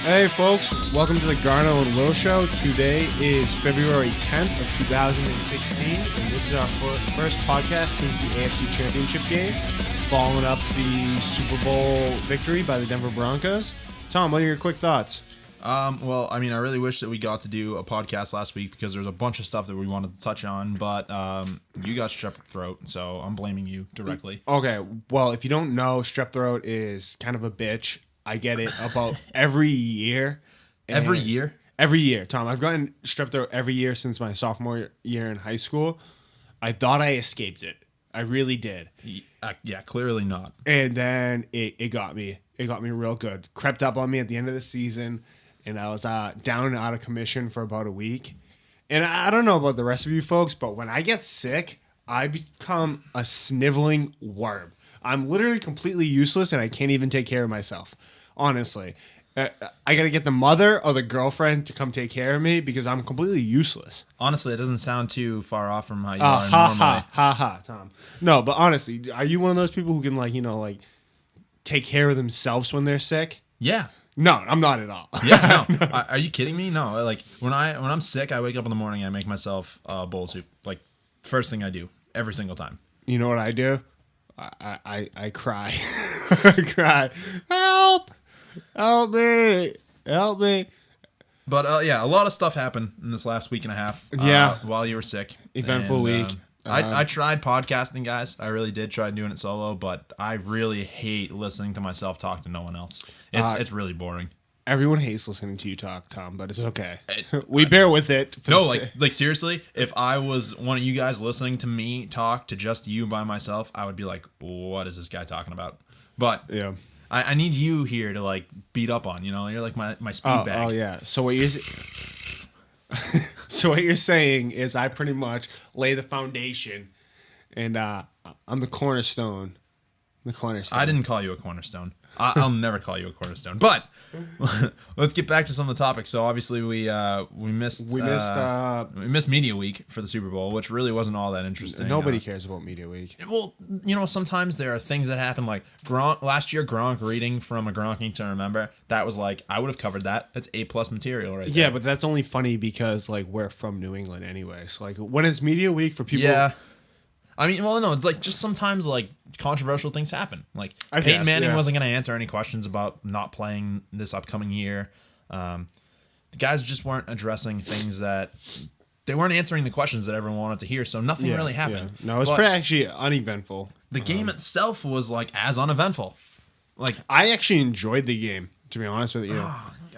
Hey folks, welcome to the Garneau and Will Show. Today is February 10th of 2016, and this is our first podcast since the AFC Championship game, following up the Super Bowl victory by the Denver Broncos. Tom, what are your quick thoughts? I really wish that we got to do a podcast last week because there's a bunch of stuff that we wanted to touch on, but you got strep throat, so I'm blaming you directly. Okay, well, if you don't know, strep throat is kind of a bitch. I get it about every year. Every year? Every year, Tom. I've gotten strep throat every year since my sophomore year in high school. I thought I escaped it. I really did. Yeah, clearly not. And then it got me. It got me real good. Crept up on me at the end of the season, and I was down and out of commission for about a week. And I don't know about the rest of you folks, but when I get sick, I become a sniveling worm. I'm literally completely useless, and I can't even take care of myself. Honestly, I got to get the mother or the girlfriend to come take care of me because I'm completely useless. Honestly, it doesn't sound too far off from how you are normally. Ha, Tom. No, but honestly, are you one of those people who can take care of themselves when they're sick? Yeah. No, I'm not at all. Yeah, no. Are you kidding me? No. Like when I'm sick, I wake up in the morning and I make myself a bowl of soup. Like first thing I do every single time. You know what I do? I cry. I cry. Help me. But a lot of stuff happened in this last week and a half. While you were sick. Eventful week. I tried podcasting, guys. I really did try doing it solo, but I really hate listening to myself talk to no one else. It's really boring. Everyone hates listening to you talk, Tom, but it's okay. We bear with it. Like seriously, if I was one of you guys listening to me talk to just you by myself, I would be like, what is this guy talking about? But yeah. I need you here to like beat up on, you're like my speed bag. Oh yeah. So what you're saying is I pretty much lay the foundation, and I'm the cornerstone. I didn't call you a cornerstone. I'll never call you a cornerstone. But let's get back to some of the topics. So obviously we missed Media Week for the Super Bowl, which really wasn't all that interesting. Nobody cares about Media Week. Well, sometimes there are things that happen, like last year Gronk reading from A Gronking to Remember. That was like, I would have covered that. That's A+ material right there. Yeah, but that's only funny because we're from New England anyway. So when it's Media Week for people. Yeah. It's like just sometimes controversial things happen. Like Peyton Manning wasn't going to answer any questions about not playing this upcoming year. The guys just weren't addressing things that they weren't answering the questions that everyone wanted to hear. So nothing really happened. Yeah. No, it was pretty actually uneventful. The game itself was as uneventful. I actually enjoyed the game, to be honest with you.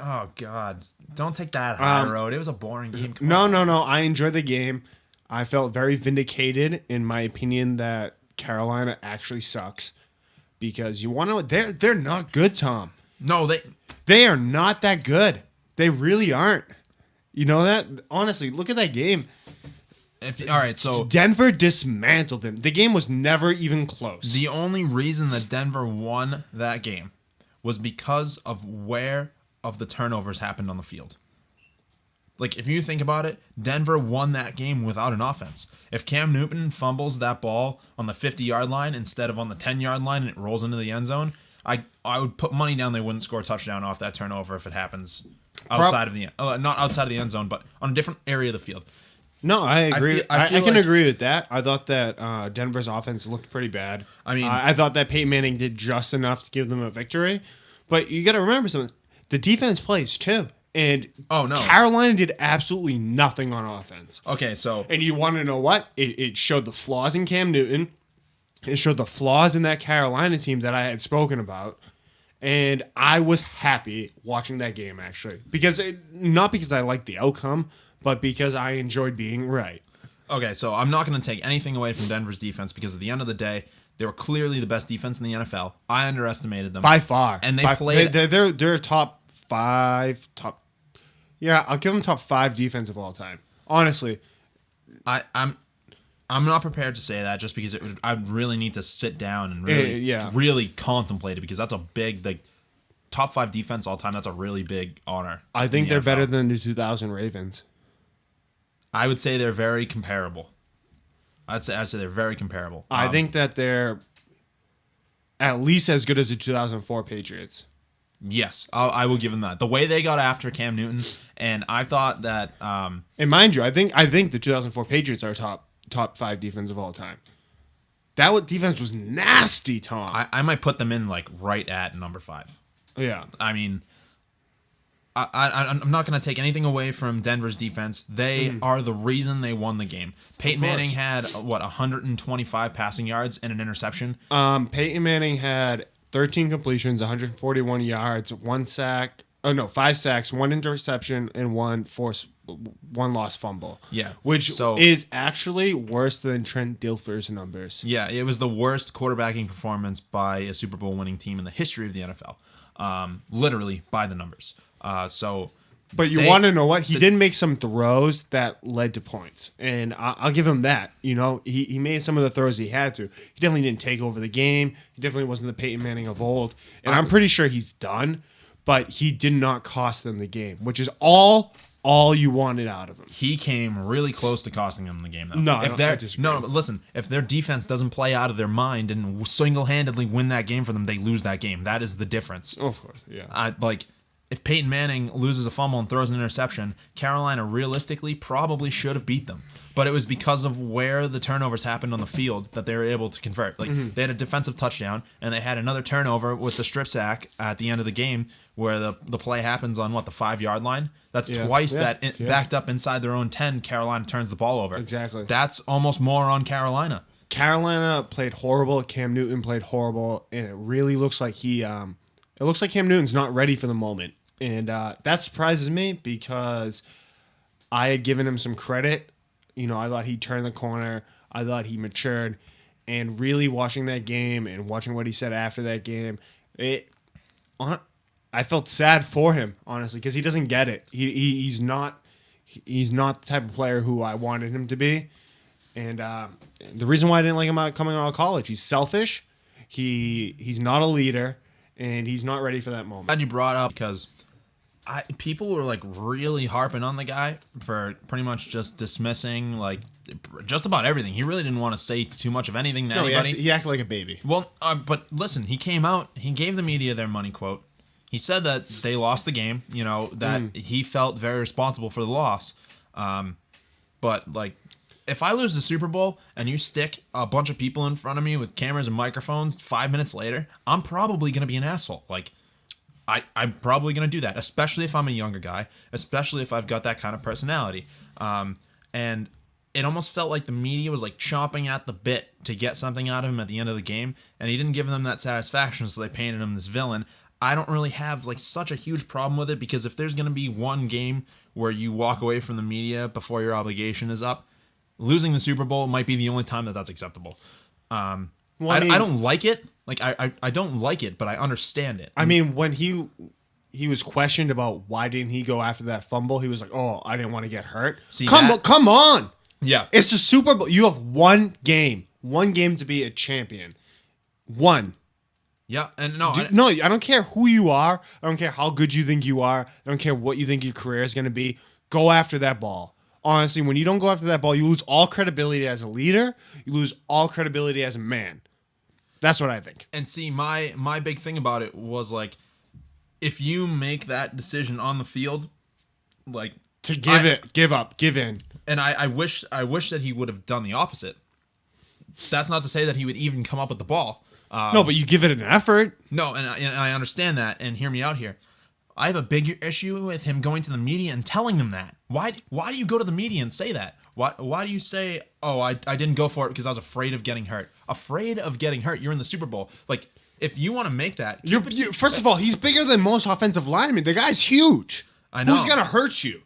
Oh God! Don't take that high road. It was a boring game. No. I enjoyed the game. I felt very vindicated in my opinion that Carolina actually sucks, because you want to know they're not good, Tom. No, they are not that good. They really aren't. You know that? Honestly, look at that game. All right, so Denver dismantled them. The game was never even close. The only reason that Denver won that game was because of where of the turnovers happened on the field. If you think about it, Denver won that game without an offense. If Cam Newton fumbles that ball on the 50-yard line instead of on the 10-yard line and it rolls into the end zone, I would put money down they wouldn't score a touchdown off that turnover if it happens outside of the not outside of the end zone, but on a different area of the field. No, I agree. I can agree with that. I thought that Denver's offense looked pretty bad. I thought that Peyton Manning did just enough to give them a victory. But you got to remember something. The defense plays too. And Carolina did absolutely nothing on offense. Okay, so... And you want to know what? It showed the flaws in Cam Newton. It showed the flaws in that Carolina team that I had spoken about. And I was happy watching that game, actually. Not because I liked the outcome, but because I enjoyed being right. Okay, so I'm not going to take anything away from Denver's defense, because at the end of the day, they were clearly the best defense in the NFL. I underestimated them. By far. And they played... They're top 5, Yeah, I'll give them top 5 defense of all time. Honestly, I'm not prepared to say that just because I'd really need to sit down and really contemplate it, because that's a big top 5 defense all time. That's a really big honor. I think they're better than the 2000 Ravens. I would say they're very comparable. I'd say they're very comparable. I think that they're at least as good as the 2004 Patriots. Yes, I will give them that. The way they got after Cam Newton, and I thought that. And mind you, I think the 2004 Patriots are top 5 defense of all time. That defense was nasty, Tom. I might put them in like right at number 5. Yeah. I mean, I'm not going to take anything away from Denver's defense. They are the reason they won the game. Peyton Manning had 125 passing yards and an interception. Peyton Manning had 13 completions, 141 yards, 5 sacks, 1 interception, and 1 lost fumble. Yeah. Which is actually worse than Trent Dilfer's numbers. Yeah, it was the worst quarterbacking performance by a Super Bowl winning team in the history of the NFL. Literally by the numbers. But you want to know what? He did make some throws that led to points. And I'll give him that. You know, he made some of the throws he had to. He definitely didn't take over the game. He definitely wasn't the Peyton Manning of old. And I'm pretty sure he's done. But he did not cost them the game, which is all you wanted out of him. He came really close to costing them the game, though. No, I disagree. But listen, if their defense doesn't play out of their mind and single-handedly win that game for them, they lose that game. That is the difference. Oh, of course, yeah. If Peyton Manning loses a fumble and throws an interception, Carolina realistically probably should have beat them. But it was because of where the turnovers happened on the field that they were able to convert. They had a defensive touchdown, and they had another turnover with the strip sack at the end of the game where the play happens on, the 5-yard line? That's twice backed up inside their own 10, Carolina turns the ball over. Exactly. That's almost more on Carolina. Carolina played horrible. Cam Newton played horrible, and it really looks like Cam Newton's not ready for the moment. And that surprises me because I had given him some credit. You know, I thought he turned the corner. I thought he matured. And really watching that game and watching what he said after that game, I felt sad for him, honestly, because he doesn't get it. He's not the type of player who I wanted him to be. And the reason why I didn't like him coming out of college, he's selfish. He's not a leader, and he's not ready for that moment. Glad you brought up because people were really harping on the guy for pretty much just dismissing just about everything. He really didn't want to say too much of anything to anybody. He acted like a baby. Well, but listen, he came out, he gave the media their money quote. He said that they lost the game, that he felt very responsible for the loss. But if I lose the Super Bowl and you stick a bunch of people in front of me with cameras and microphones 5 minutes later, I'm probably going to be an asshole. I'm probably going to do that, especially if I'm a younger guy, especially if I've got that kind of personality. And it almost felt like the media was chomping at the bit to get something out of him at the end of the game, and he didn't give them that satisfaction, so they painted him this villain. I don't really have such a huge problem with it because if there's going to be one game where you walk away from the media before your obligation is up, losing the Super Bowl might be the only time that's acceptable. I don't like it. I don't like it, but I understand it. I mean, when he was questioned about why didn't he go after that fumble, he was like, "Oh, I didn't want to get hurt." Come on. Yeah, it's the Super Bowl. You have one game to be a champion. One. Yeah, and I don't care who you are. I don't care how good you think you are. I don't care what you think your career is going to be. Go after that ball. Honestly, when you don't go after that ball, you lose all credibility as a leader. You lose all credibility as a man. That's what I think. And see, my big thing about it was if you make that decision on the field, to give in. And I wish that he would have done the opposite. That's not to say that he would even come up with the ball. No, but you give it an effort. No, and I understand that, and hear me out here. I have a bigger issue with him going to the media and telling them that. Why do you go to the media and say that? Why do you say, "Oh, I didn't go for it because I was afraid of getting hurt"? Afraid of getting hurt? You're in the Super Bowl. If you want to make that, first of all, he's bigger than most offensive linemen. The guy's huge. I know. Who's gonna hurt you?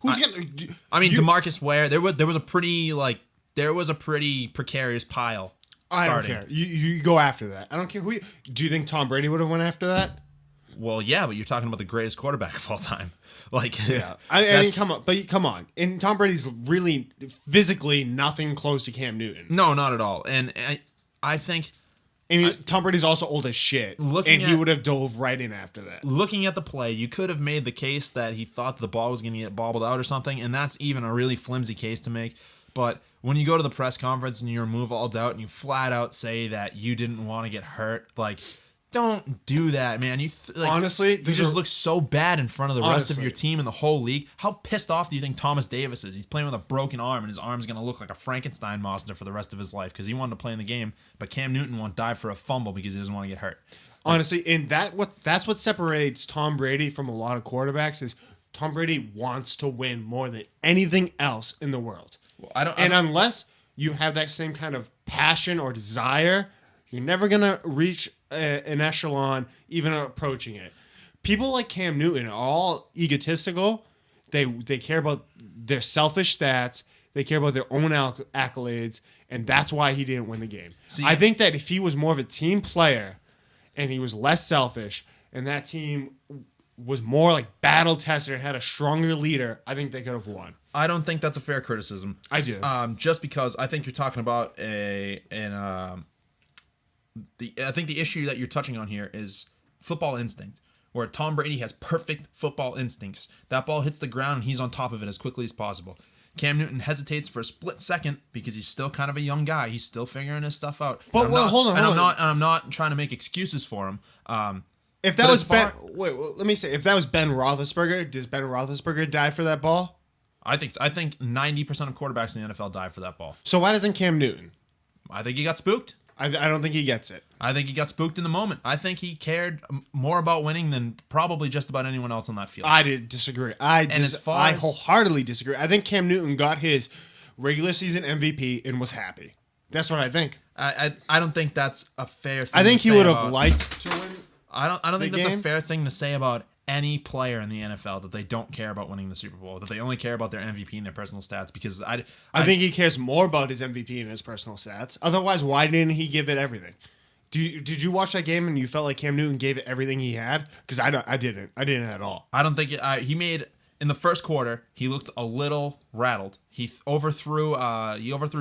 DeMarcus Ware. There was a pretty precarious pile. Starting. I don't care. You go after that. I don't care who. Do you think Tom Brady would have went after that? Well, yeah, but you're talking about the greatest quarterback of all time. Yeah. I mean, come on. And Tom Brady's really physically nothing close to Cam Newton. No, not at all. And I think. Tom Brady's also old as shit. He would have dove right in after that. Looking at the play, you could have made the case that he thought the ball was going to get bobbled out or something, and that's even a really flimsy case to make. But when you go to the press conference and you remove all doubt and you flat out say that you didn't want to get hurt, Don't do that, man. Honestly, you just look so bad in front of the rest of Honestly. your team and the whole league. How pissed off do you think Thomas Davis is? He's playing with a broken arm, and his arm's going to look like a Frankenstein monster for the rest of his life because he wanted to play in the game, but Cam Newton won't dive for a fumble because he doesn't want to get hurt. Honestly, and that's what separates Tom Brady from a lot of quarterbacks is Tom Brady wants to win more than anything else in the world. Well, unless you have that same kind of passion or desire, you're never gonna reach an echelon even approaching it. People like Cam Newton are all egotistical. They care about their selfish stats. They care about their own accolades, and that's why he didn't win the game. I think that if he was more of a team player and he was less selfish and that team was more like battle tested and had a stronger leader, I think they could have won. I don't think that's a fair criticism. I do. Just because I think you're talking about I think the issue that you're touching on here is football instinct, where Tom Brady has perfect football instincts. That ball hits the ground and he's on top of it as quickly as possible. Cam Newton hesitates for a split second because he's still kind of a young guy. He's still figuring his stuff out. But hold on. I'm not trying to make excuses for him. If that was let me say, if that was Ben Roethlisberger, does Ben Roethlisberger die for that ball? I think 90% of quarterbacks in the NFL die for that ball. So why doesn't Cam Newton? I think he got spooked. I don't think he gets it. I think he got spooked in the moment. I think he cared more about winning than probably just about anyone else on that field. I disagree. I wholeheartedly disagree. I think Cam Newton got his regular season MVP and was happy. That's what I think. I don't think that's a fair thing. I think he would have liked to win. I don't think that's a fair thing to say about any player in the NFL, that they don't care about winning the Super Bowl, that they only care about their MVP and their personal stats, because I think he cares more about his MVP and his personal stats. Otherwise, why didn't he give it everything? Did you watch that game and you felt like Cam Newton gave it everything he had? Because I didn't at all. I don't think he made in the first quarter. He looked a little rattled. He overthrew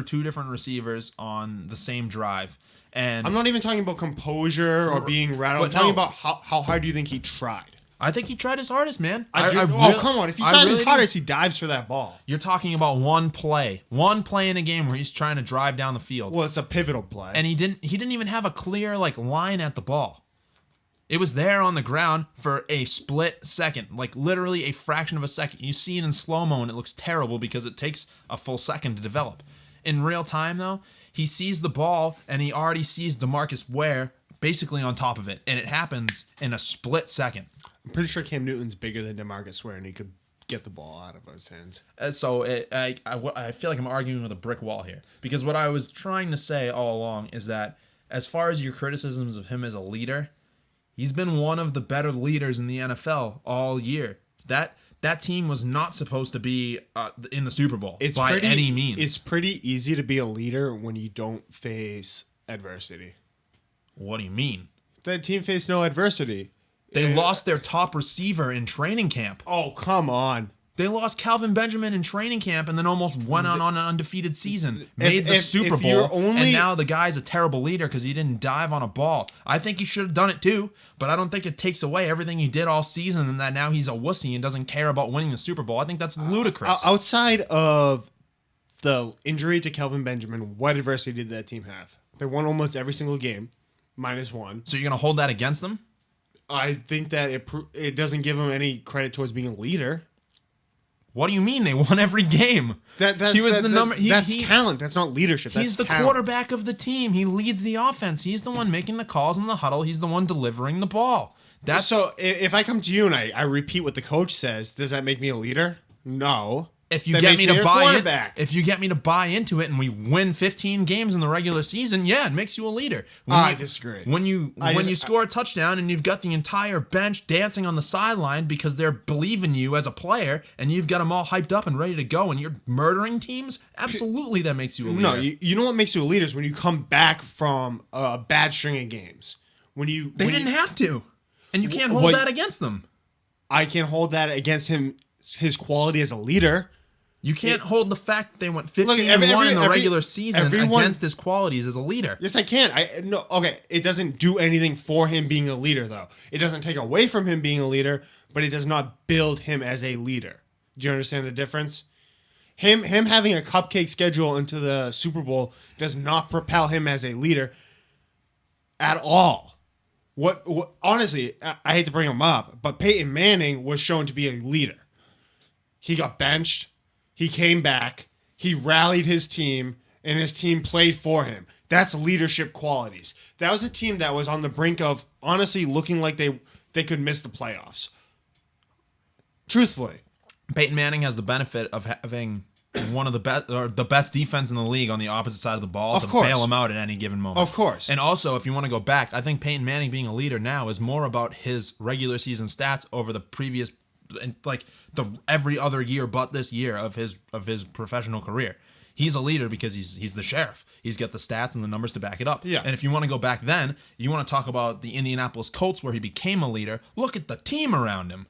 two different receivers on the same drive. And I'm not even talking about composure or being rattled. I'm talking about how hard do you think he tried? I think he tried his hardest, man. Come on. If he tried his hardest, he dives for that ball. You're talking about one play in a game where he's trying to drive down the field. Well, it's a pivotal play. And he didn't even have a clear line at the ball. It was there on the ground for a split second, like literally a fraction of a second. You see it in slow-mo and it looks terrible because it takes a full second to develop. In real time, though, he sees the ball and he already sees DeMarcus Ware basically on top of it. And it happens in a split second. I'm pretty sure Cam Newton's bigger than DeMarcus Ware, and he could get the ball out of his hands. I feel like I'm arguing with a brick wall here, because what I was trying to say all along is that as far as your criticisms of him as a leader, he's been one of the better leaders in the NFL all year. That team was not supposed to be in the Super Bowl any means. It's pretty easy to be a leader when you don't face adversity. What do you mean? That team faced no adversity. They lost their top receiver in training camp. Oh, come on. They lost Calvin Benjamin in training camp and then almost went on an undefeated season. Made the Super Bowl, and now the guy's a terrible leader because he didn't dive on a ball. I think he should have done it too, but I don't think it takes away everything he did all season and that now he's a wussy and doesn't care about winning the Super Bowl. I think that's ludicrous. Outside of the injury to Calvin Benjamin, what adversity did that team have? They won almost every single game, -1. So you're going to hold that against them? I think that it doesn't give him any credit towards being a leader. What do you mean? They won every game. That's talent. That's not leadership. He's the quarterback of the team. He leads the offense. He's the one making the calls in the huddle. He's the one delivering the ball. So if I come to you and I repeat what the coach says, does that make me a leader? No. If you get me to buy into it and we win 15 games in the regular season, yeah, it makes you a leader. I disagree. When you score a touchdown and you've got the entire bench dancing on the sideline because they're believing you as a player and you've got them all hyped up and ready to go and you're murdering teams, absolutely that makes you a leader. No, you know what makes you a leader is when you come back from a bad string of games. They didn't have to. And you can't hold that against them. I can hold that against him, his quality as a leader. You can't hold the fact that they went 15-1 in the regular season against his qualities as a leader. Yes, I can. It doesn't do anything for him being a leader, though. It doesn't take away from him being a leader, but it does not build him as a leader. Do you understand the difference? Him having a cupcake schedule into the Super Bowl does not propel him as a leader at all. what honestly, I hate to bring him up, but Peyton Manning was shown to be a leader. He got benched. He came back. He rallied his team, and his team played for him. That's leadership qualities. That was a team that was on the brink of, honestly, looking like they could miss the playoffs. Truthfully. Peyton Manning has the benefit of having one of the best, or the best defense in the league on the opposite side of the ball to bail him out at any given moment. Of course. And also, if you want to go back, I think Peyton Manning being a leader now is more about his regular season stats over the previous, like every other year but this year of his professional career. He's a leader because he's the sheriff. He's got the stats and the numbers to back it up. Yeah. And if you want to go back then, you want to talk about the Indianapolis Colts where he became a leader. Look at the team around him.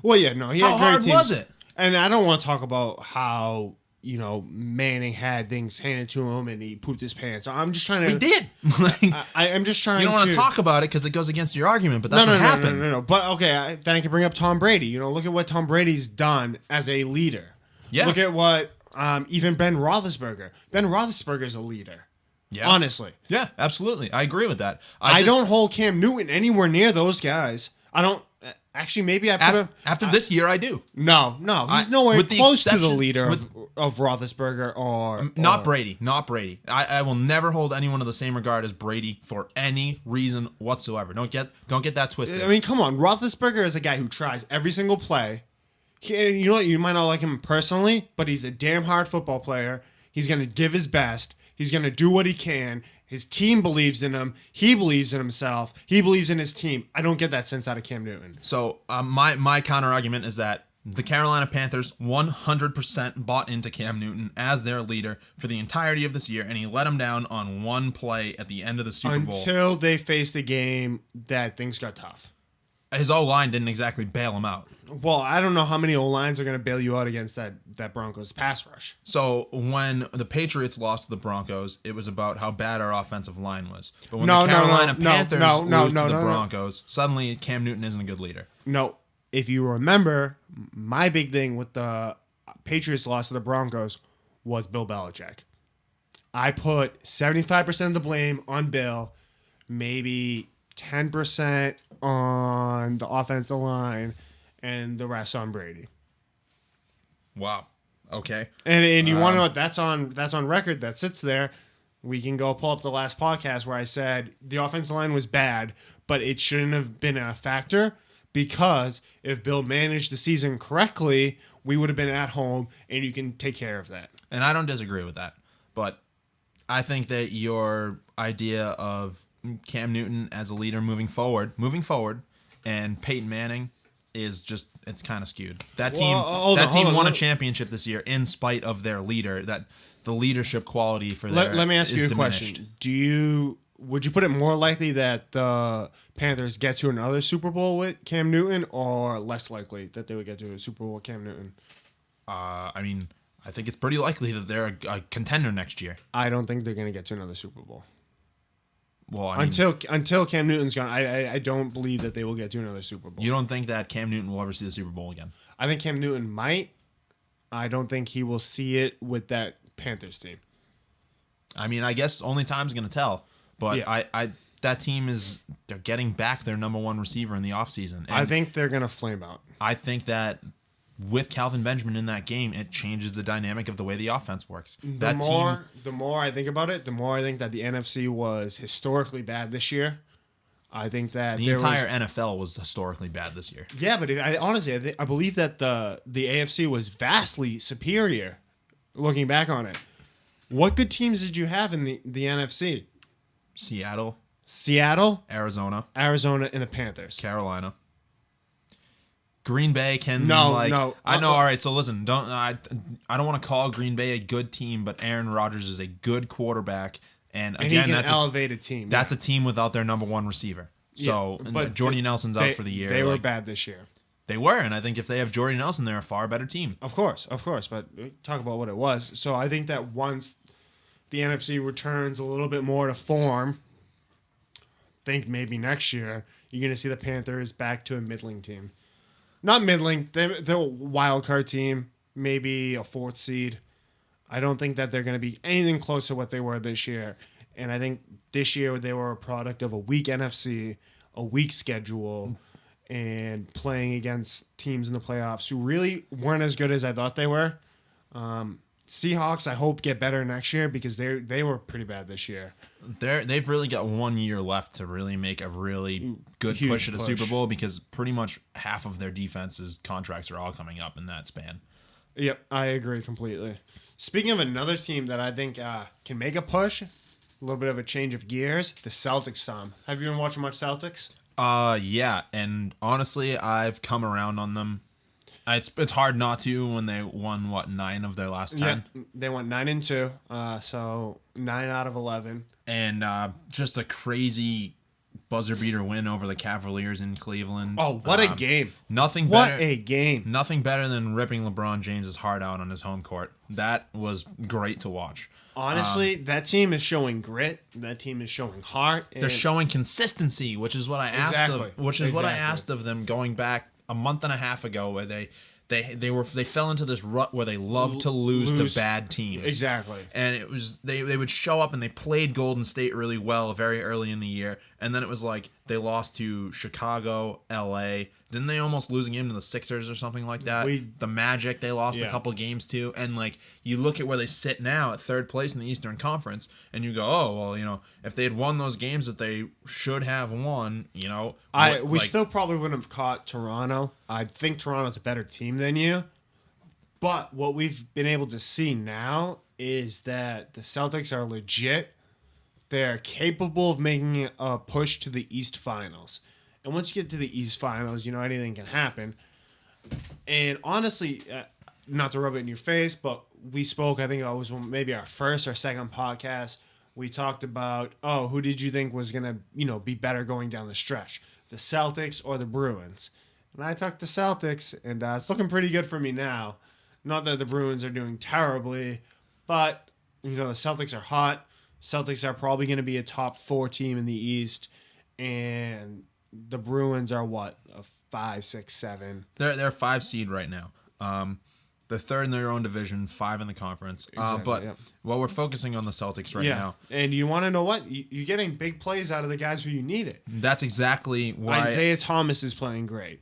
Well, yeah, no. He had How a great hard team. was it? And I don't want to talk about how, Manning had things handed to him and he pooped his pants. I'm just trying to... He did. I'm just trying to... You don't want to talk about it because it goes against your argument, but that's what happened. No. But, okay, then I can bring up Tom Brady. Look at what Tom Brady's done as a leader. Yeah. Look at what even Ben Roethlisberger. Ben Roethlisberger's a leader. Yeah. Honestly. Yeah, absolutely. I agree with that. I don't hold Cam Newton anywhere near those guys. I don't... Actually, maybe I put him... After this year, I do. No. He's nowhere close to the leader of Roethlisberger or... Not Brady. I will never hold anyone in the same regard as Brady for any reason whatsoever. Don't get that twisted. I mean, come on. Roethlisberger is a guy who tries every single play. You might not like him personally, but he's a damn hard football player. He's going to give his best. He's going to do what he can. His team believes in him. He believes in himself. He believes in his team. I don't get that sense out of Cam Newton. So my counter argument is that the Carolina Panthers 100% bought into Cam Newton as their leader for the entirety of this year, and he let them down on one play at the end of the Super Bowl. Until they faced a game that things got tough. His O-line didn't exactly bail him out. Well, I don't know how many O-lines are going to bail you out against that Broncos pass rush. So when the Patriots lost to the Broncos, it was about how bad our offensive line was. But when the Carolina Panthers lose to the Broncos, suddenly Cam Newton isn't a good leader. No. If you remember, my big thing with the Patriots loss to the Broncos was Bill Belichick. I put 75% of the blame on Bill, maybe 10% on the offensive line, and the rest on Brady. Wow. Okay. And you want to know what that's on record that sits there. We can go pull up the last podcast where I said the offensive line was bad, but it shouldn't have been a factor because if Bill managed the season correctly, we would have been at home and you can take care of that. And I don't disagree with that, but I think that your idea of Cam Newton as a leader moving forward, and Peyton Manning is just, it's kind of skewed. That team won a championship this year in spite of their leader. That the leadership quality for their Let me ask you a diminished. question. Would you put it more likely that the Panthers get to another Super Bowl with Cam Newton, or less likely that they would get to a Super Bowl with Cam Newton? I mean, I think it's pretty likely that they're a contender next year. I don't think they're going to get to another Super Bowl. Well, until Cam Newton's gone, I don't believe that they will get to another Super Bowl. You don't think that Cam Newton will ever see the Super Bowl again? I think Cam Newton might. I don't think he will see it with that Panthers team. I mean, I guess only time's going to tell. But yeah. That team they're getting back their number one receiver in the offseason. I think they're going to flame out. I think that with Calvin Benjamin in that game, it changes the dynamic of the way the offense works. The more I think about it, the more I think that the NFC was historically bad this year. I think that the entire NFL was historically bad this year. Yeah, but I believe that the AFC was vastly superior. Looking back on it, what good teams did you have in the NFC? Seattle, Arizona, and the Panthers. Carolina. Green Bay can no. I know. All right, so listen, I don't want to call Green Bay a good team, but Aaron Rodgers is a good quarterback, and again, that's elevated team. That's a team without their number one receiver. So but Jordy Nelson's out for the year. They were bad this year. They were, and I think if they have Jordy Nelson, they're a far better team. Of course, but talk about what it was. So I think that once the NFC returns a little bit more to form, I think maybe next year you're going to see the Panthers back to a middling team. Not middling, they're a wild card team, maybe a fourth seed. I don't think that they're going to be anything close to what they were this year. And I think this year they were a product of a weak NFC, a weak schedule and playing against teams in the playoffs who really weren't as good as I thought they were. Seahawks, I hope, get better next year because they were pretty bad this year. They've really got 1 year left to really make a really good Huge push at a push. Super Bowl because pretty much half of their defense's contracts are all coming up in that span. Yep, I agree completely. Speaking of another team that I think can make a push, a little bit of a change of gears, the Celtics, Tom. Have you been watching much Celtics? Yeah, and honestly, I've come around on them. It's hard not to when they won 9 of their last 10. Yeah, they went 9-2, so 9 out of 11. And just a crazy buzzer beater win over the Cavaliers in Cleveland. Oh, what a game! Nothing What better. a game! Nothing better than ripping LeBron James's heart out on his home court. That was great to watch. Honestly, that team is showing grit. That team is showing heart. They're showing consistency, which is what I asked Exactly. of. Which is what I Exactly. asked of them going back a month and a half ago, where they fell into this rut where they love to lose to bad teams. Exactly. And it was they would show up and they played Golden State really well very early in the year, and then it was like they lost to Chicago, LA. Didn't they almost lose a game to the Sixers or something like that? The Magic they lost a couple games to, and like you look at where they sit now at third place in the Eastern Conference, and you go, oh well, if they had won those games that they should have won, we still probably wouldn't have caught Toronto. I think Toronto's a better team than you. But what we've been able to see now is that the Celtics are legit. They're capable of making a push to the East Finals. And once you get to the East Finals, anything can happen. And honestly, not to rub it in your face, but we spoke, I think it was maybe our first or second podcast. We talked about, who did you think was going to, be better going down the stretch? The Celtics or the Bruins? And I took the Celtics, and it's looking pretty good for me now. Not that the Bruins are doing terribly, but, the Celtics are hot. Celtics are probably going to be a top 4 team in the East. And the Bruins are what? A 5, 6, 7. They're 5 seed right now. They're third in their own division, 5 in the conference. Exactly, Well, we're focusing on the Celtics right now. And you want to know what? You're getting big plays out of the guys who you need it. That's exactly why Isaiah Thomas is playing great.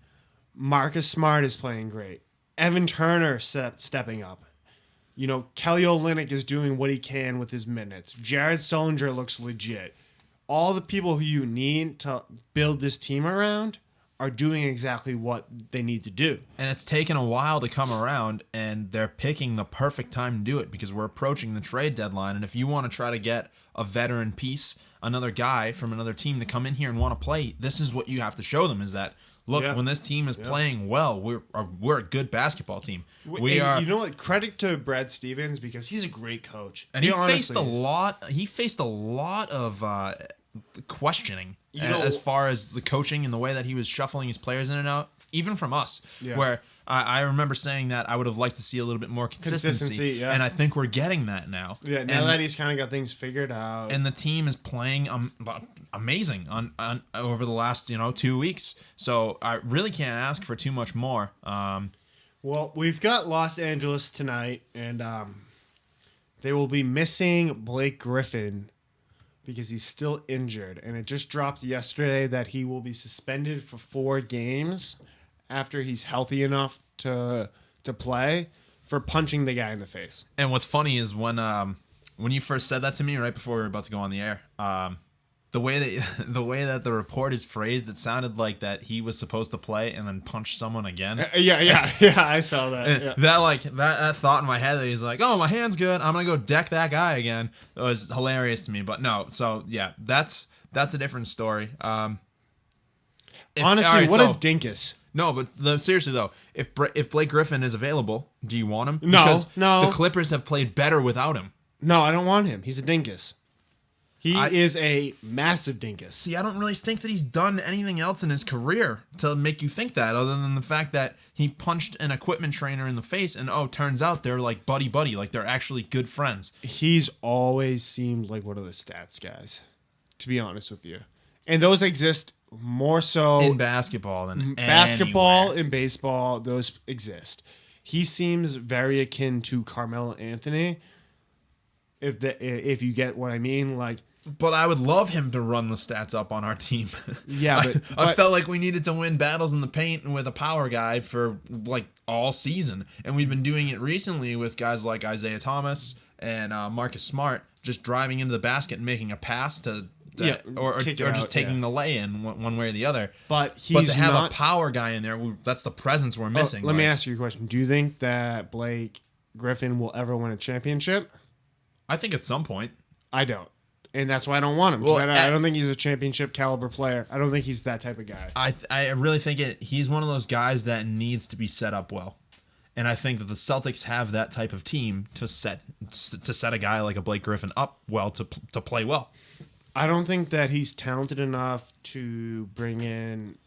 Marcus Smart is playing great. Evan Turner stepping up. Kelly Olynyk is doing what he can with his minutes. Jared Sullinger looks legit. All the people who you need to build this team around are doing exactly what they need to do. And it's taken a while to come around, and they're picking the perfect time to do it because we're approaching the trade deadline. And if you want to try to get a veteran piece, another guy from another team to come in here and want to play, this is what you have to show them is that, look, when this team is playing well, we're a good basketball team. We are. You know what? Credit to Brad Stevens because he's a great coach. And he faced a lot of questioning as far as the coaching and the way that he was shuffling his players in and out, even from us. Yeah. Where I remember saying that I would have liked to see a little bit more consistency, and I think we're getting that now. Yeah, now that he's kind of got things figured out, and the team is playing amazing on over the last 2 weeks. So I really can't ask for too much more. Well, we've got Los Angeles tonight, and they will be missing Blake Griffin because he's still injured. And it just dropped yesterday that he will be suspended for 4 games after he's healthy enough to play for punching the guy in the face. And what's funny is when you first said that to me right before we were about to go on the air, the way that the report is phrased, it sounded like that he was supposed to play and then punch someone again. Yeah, I saw that. Yeah. That thought in my head that he's like, oh, my hand's good, I'm gonna go deck that guy again. It was hilarious to me, but no. So yeah, that's a different story. Honestly, a dinkus. No, but seriously though, if Blake Griffin is available, do you want him? No, because no. The Clippers have played better without him. No, I don't want him. He's a dinkus. He is a massive dinkus. See, I don't really think that he's done anything else in his career to make you think that, other than the fact that he punched an equipment trainer in the face, and turns out they're like buddy, like they're actually good friends. He's always seemed like one of the stats guys, to be honest with you, and those exist more so in basketball than basketball anywhere. and baseball. Those exist. He seems very akin to Carmelo Anthony. If you get what I mean, like. But I would love him to run the stats up on our team. Yeah, I felt like we needed to win battles in the paint with a power guy for like all season, and we've been doing it recently with guys like Isaiah Thomas and Marcus Smart just driving into the basket and making a pass to. Or just taking the lay-in one way or the other. But to have a power guy in there, that's the presence we're missing. Let me ask you a question. Do you think that Blake Griffin will ever win a championship? I think at some point. I don't. And that's why I don't want him. Well, I don't think he's a championship caliber player. I don't think he's that type of guy. I really think he's one of those guys that needs to be set up well. And I think that the Celtics have that type of team to set a guy like a Blake Griffin up well to play well. I don't think that he's talented enough to bring in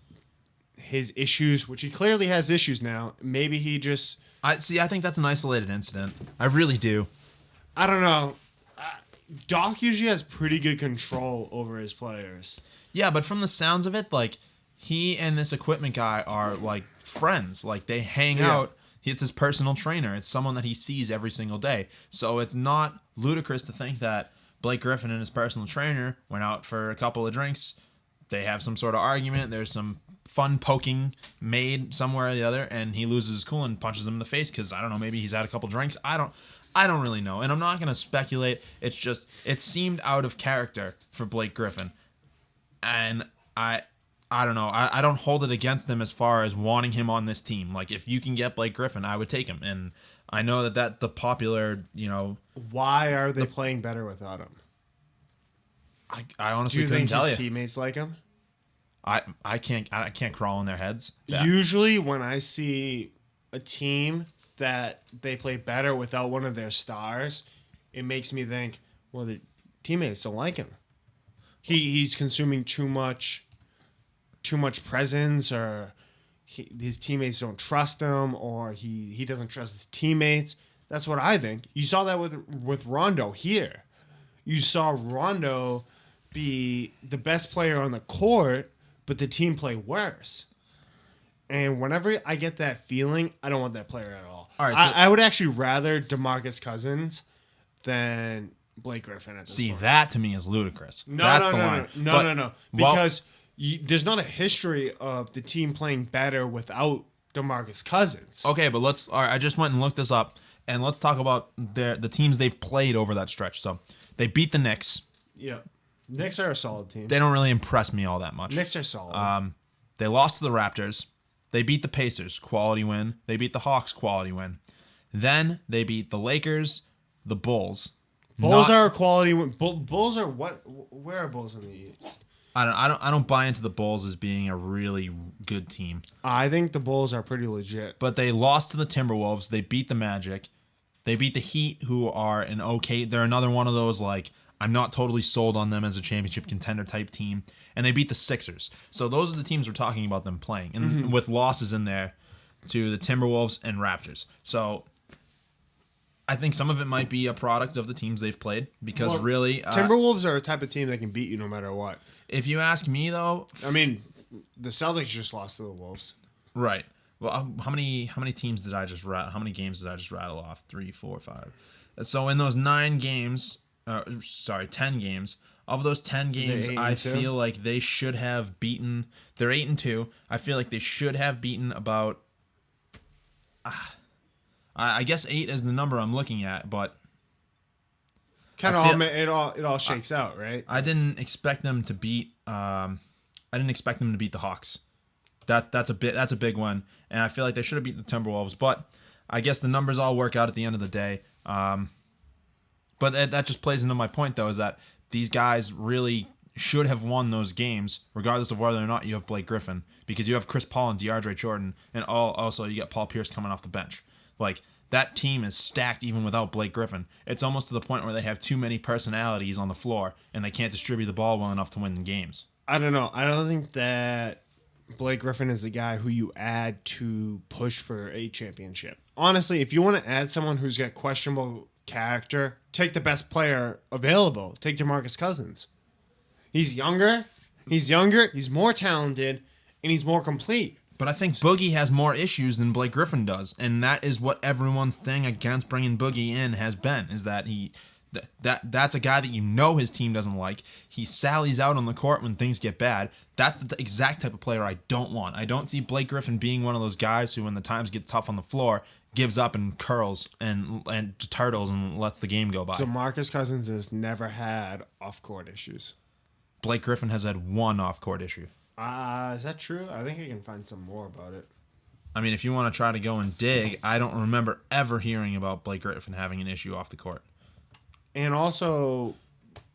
his issues, which he clearly has issues now. Maybe he just... I think that's an isolated incident. I really do. I don't know. Doc usually has pretty good control over his players. Yeah, but from the sounds of it, like, he and this equipment guy are, like, friends. Like, they hang out. It's his personal trainer. It's someone that he sees every single day. So it's not ludicrous to think that Blake Griffin and his personal trainer went out for a couple of drinks. They have some sort of argument. There's some fun poking made somewhere or the other, and he loses his cool and punches him in the face because, I don't know, maybe he's had a couple drinks. I don't really know, and I'm not going to speculate. It's just, it seemed out of character for Blake Griffin, and I don't know. I don't hold it against them as far as wanting him on this team. Like, if you can get Blake Griffin, I would take him, and I know that the popular, Why are they playing better without him? I honestly couldn't tell you. Do you think his teammates like him? I can't crawl in their heads. Usually when I see a team that they play better without one of their stars, it makes me think, well, the teammates don't like him. He's consuming too much presence, or his teammates don't trust him, or he doesn't trust his teammates. That's what I think. You saw that with Rondo here. You saw Rondo be the best player on the court, but the team play worse. And whenever I get that feeling, I don't want that player at all. All right, I would actually rather DeMarcus Cousins than Blake Griffin at this point. That to me is ludicrous. No. Because there's not a history of the team playing better without DeMarcus Cousins. Okay, but I just went and looked this up, and let's talk about the teams they've played over that stretch. So they beat the Knicks. Yeah. Knicks are a solid team. They don't really impress me all that much. Knicks are solid. They lost to the Raptors. They beat the Pacers, quality win. They beat the Hawks, quality win. Then they beat the Lakers, the Bulls. Bulls are a quality win. Bulls are what? Where are Bulls in the East? I don't buy into the Bulls as being a really good team. I think the Bulls are pretty legit. But they lost to the Timberwolves. They beat the Magic. They beat the Heat, who are an okay. They're another one of those, like, I'm not totally sold on them as a championship contender type team. And they beat the Sixers. So those are the teams we're talking about them playing. And with losses in there to the Timberwolves and Raptors. So I think some of it might be a product of the teams they've played. Because really... Timberwolves are a type of team that can beat you no matter what. If you ask me, though... I mean, the Celtics just lost to the Wolves. Right. Well, how many teams did I just rattle? How many games did I just rattle off? 3, 4, 5. So in those 10 games... Of those 10 games, I feel like they should have beaten... They're 8-2. I feel like they should have beaten about... I guess 8 is the number I'm looking at, but... It all shakes out, right? I didn't expect them to beat... I didn't expect them to beat the Hawks. That's a big one, and I feel like they should have beat the Timberwolves, but I guess the numbers all work out at the end of the day. But that just plays into my point, though, is that these guys really should have won those games, regardless of whether or not you have Blake Griffin, because you have Chris Paul and DeAndre Jordan, and also you get Paul Pierce coming off the bench. Like, that team is stacked even without Blake Griffin. It's almost to the point where they have too many personalities on the floor, and they can't distribute the ball well enough to win games. I don't know. I don't think that Blake Griffin is the guy who you add to push for a championship. Honestly, if you want to add someone who's got questionable character, take the best player available. Take DeMarcus Cousins. He's younger, he's more talented, and he's more complete. But I think Boogie has more issues than Blake Griffin does, and that is what everyone's thing against bringing Boogie in has been, is that That's a guy that you know his team doesn't like. He sallies out on the court when things get bad. That's the exact type of player I don't want. I don't see Blake Griffin being one of those guys who, when the times get tough on the floor, gives up and curls and turtles and lets the game go by. So Marcus Cousins has never had off-court issues. Blake Griffin has had one off-court issue. Is that true? I think I can find some more about it. I mean, if you want to try to go and dig, I don't remember ever hearing about Blake Griffin having an issue off the court. And also,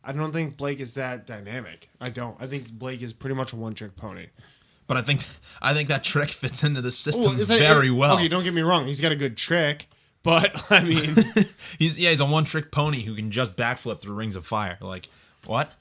I don't think Blake is that dynamic. I don't. I think Blake is pretty much a one-trick pony. But I think that trick fits into the system very well. Okay, don't get me wrong. He's got a good trick, but I mean, he's a one-trick pony who can just backflip through rings of fire. Like, what?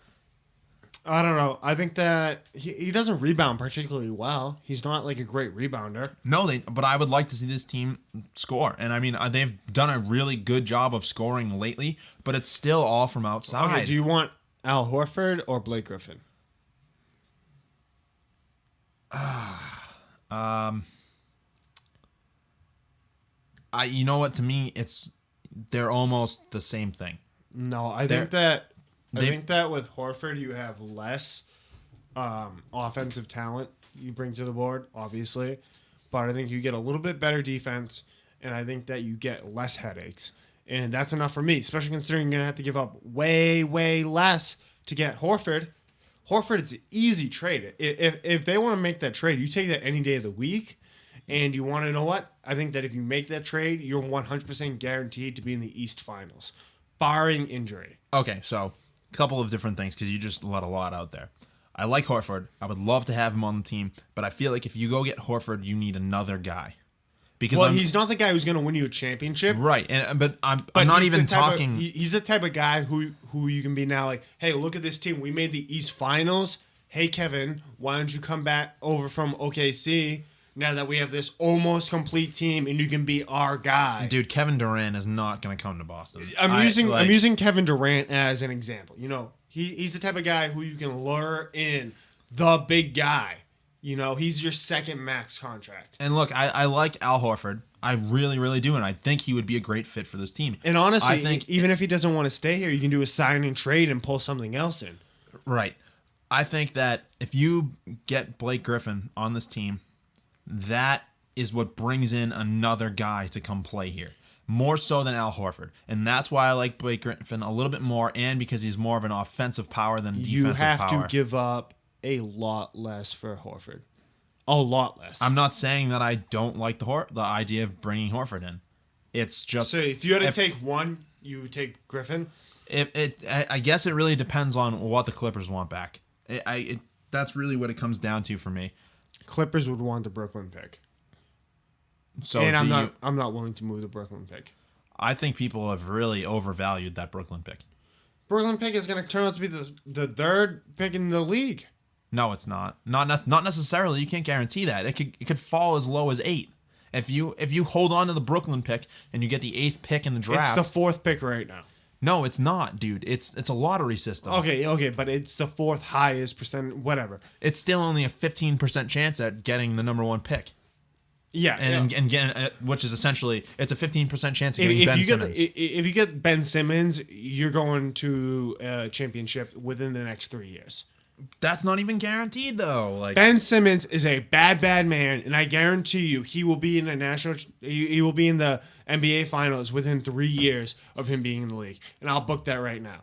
I don't know. I think that he doesn't rebound particularly well. He's not like a great rebounder. No, but I would like to see this team score. And I mean, they've done a really good job of scoring lately, but it's still all from outside. Okay, do you want Al Horford or Blake Griffin? You know what? To me, they're almost the same thing. No, I think that with Horford you have less offensive talent you bring to the board, obviously, but I think you get a little bit better defense, and I think that you get less headaches, and that's enough for me. Especially considering you're gonna have to give up way, way less to get Horford. Horford, it's an easy trade. If they want to make that trade, you take that any day of the week. And you want to know what? I think that if you make that trade, you're 100% guaranteed to be in the East Finals, barring injury. Okay, so a couple of different things because you just let a lot out there. I like Horford. I would love to have him on the team, but I feel like if you go get Horford, you need another guy. Because he's not the guy who's going to win you a championship, right? But I'm not even talking. He's the type of guy who you can be now like, hey, look at this team. We made the East Finals. Hey, Kevin, why don't you come back over from OKC? Now that we have this almost complete team and you can be our guy. Dude, Kevin Durant is not going to come to Boston. I'm using Kevin Durant as an example. You know, he's the type of guy who you can lure in, the big guy. You know, he's your second max contract. And look, I like Al Horford. I really, really do. And I think he would be a great fit for this team. And honestly, I think even if he doesn't want to stay here, you can do a sign and trade and pull something else in. Right. I think that if you get Blake Griffin on this team, that is what brings in another guy to come play here. More so than Al Horford. And that's why I like Blake Griffin a little bit more, and because he's more of an offensive power than defensive power. You have to give up a lot less for Horford. A lot less. I'm not saying that I don't like the idea of bringing Horford in. It's just... So if you had to take one, you would take Griffin? I guess it really depends on what the Clippers want back. That's really what it comes down to for me. Clippers would want the Brooklyn pick. So and I'm not willing to move the Brooklyn pick. I think people have really overvalued that Brooklyn pick. Brooklyn pick is going to turn out to be the third pick in the league. No, it's not. Not necessarily. You can't guarantee that. It could fall as low as 8. If you hold on to the Brooklyn pick and you get the 8th pick in the draft, it's the 4th pick right now. No, it's not, dude. It's a lottery system. Okay, but it's the 4th highest percent, whatever. It's still only a 15% chance at getting the number 1 pick. Yeah, and getting, which is essentially it's a 15% chance of getting Ben Simmons. If you get Ben Simmons, you're going to a championship within the next 3 years. That's not even guaranteed though. Like Ben Simmons is a bad man, and I guarantee you he will be in he will be in the NBA Finals within 3 years of him being in the league, and I'll book that right now.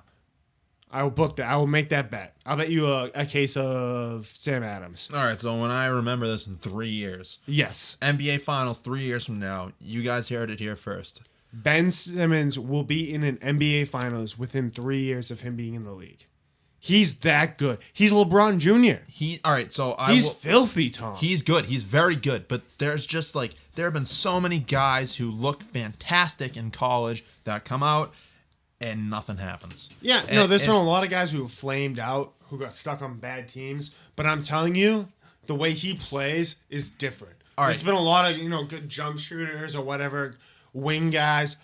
I will book that. I will make that bet. I'll bet you a case of Sam Adams. All right, so when I remember this in 3 years, yes, NBA Finals 3 years from now, you guys heard it here first. Ben Simmons will be in an NBA Finals within 3 years of him being in the league. He's that good. He's LeBron Jr. He's filthy, Tom. He's good. He's very good. But there's just there have been so many guys who looked fantastic in college that come out and nothing happens. Yeah, there's been a lot of guys who have flamed out, who got stuck on bad teams. But I'm telling you, the way he plays is different. There's been a lot of good jump shooters or whatever, wing guys.